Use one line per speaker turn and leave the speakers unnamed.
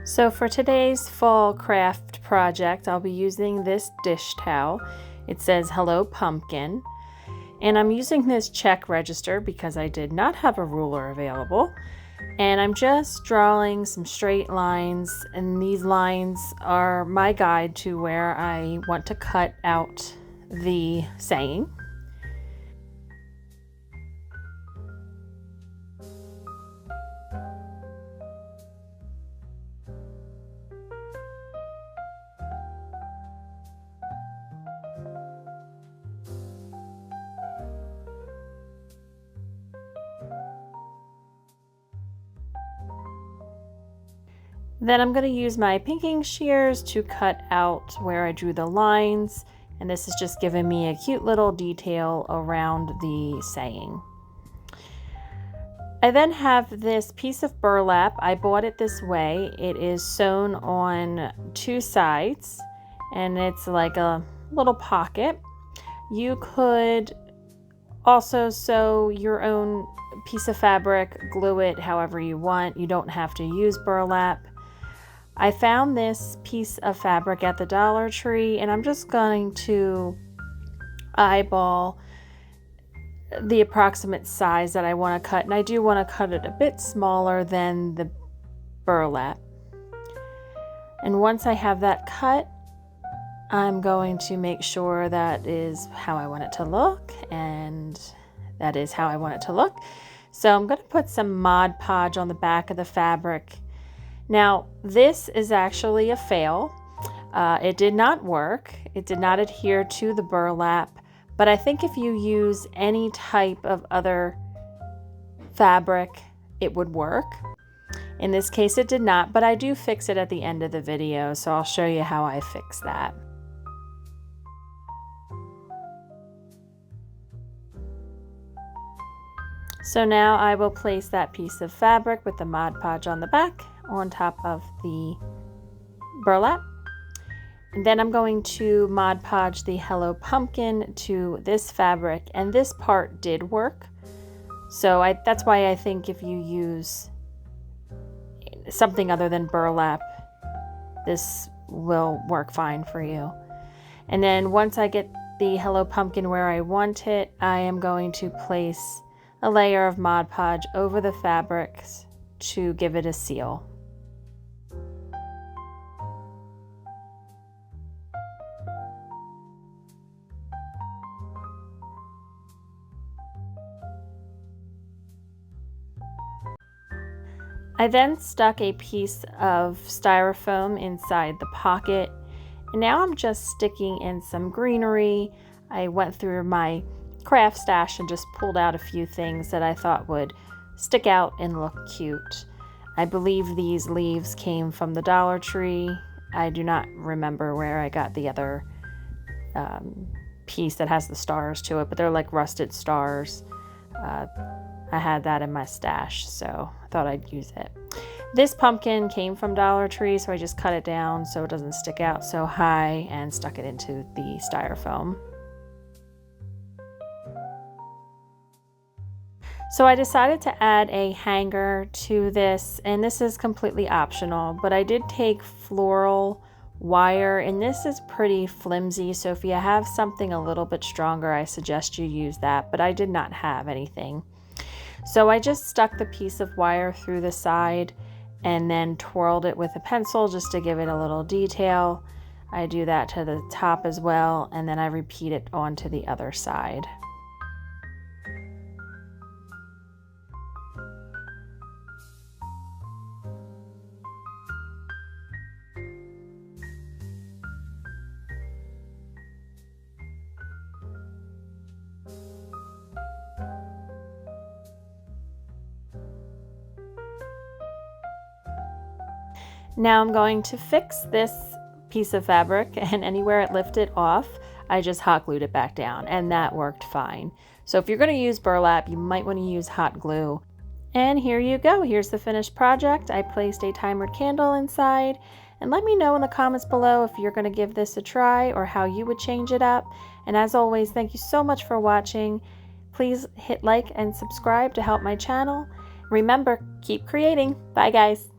So for today's fall craft project, I'll be using this dish towel. It says Hello Pumpkin. And I'm using this check register because I did not have a ruler available. And I'm just drawing some straight lines, and these lines are my guide to where I want to cut out the saying. Then I'm going to use my pinking shears to cut out where I drew the lines, and this is just giving me a cute little detail around the saying. I then have this piece of burlap. I bought it this way. It is sewn on two sides, and it's like a little pocket. You could also sew your own piece of fabric, glue it however you want. You don't have to use burlap. I found this piece of fabric at the Dollar Tree, and I'm just going to eyeball the approximate size that I want to cut, and I do want to cut it a bit smaller than the burlap. And once I have that cut, I'm going to make sure that is how I want it to look, and that is how I want it to look. So I'm going to put some Mod Podge on the back of the fabric. Now, this is actually a fail. It did not work. It did not adhere to the burlap, but I think if you use any type of other fabric, it would work. In this case, it did not, but I do fix it at the end of the video, so I'll show you how I fix that. So now I will place that piece of fabric with the Mod Podge on the back on top of the burlap. And then I'm going to Mod Podge the Hello Pumpkin to this fabric, and this part did work. So that's why I think if you use something other than burlap, this will work fine for you. And then once I get the Hello Pumpkin where I want it, I am going to place a layer of Mod Podge over the fabrics to give it a seal. I then stuck a piece of styrofoam inside the pocket, and now I'm just sticking in some greenery. I went through my craft stash and just pulled out a few things that I thought would stick out and look cute. I believe these leaves came from the Dollar Tree. I do not remember where I got the other piece that has the stars to it, but they're like rusted stars. I had that in my stash, so I thought I'd use it. This pumpkin came from Dollar Tree, so I just cut it down so it doesn't stick out so high and stuck it into the styrofoam. So I decided to add a hanger to this, and this is completely optional, but I did take floral wire, and this is pretty flimsy, so if you have something a little bit stronger, I suggest you use that, but I did not have anything. So I just stuck the piece of wire through the side and then twirled it with a pencil just to give it a little detail. I do that to the top as well, and then I repeat it onto the other side. Now I'm going to fix this piece of fabric, and anywhere it lifted off, I just hot glued it back down, and that worked fine. So if you're going to use burlap, you might want to use hot glue. And here you go. Here's the finished project. I placed a timer candle inside, and let me know in the comments below if you're going to give this a try or how you would change it up. And as always, thank you so much for watching. Please hit like and subscribe to help my channel. Remember, keep creating. Bye guys.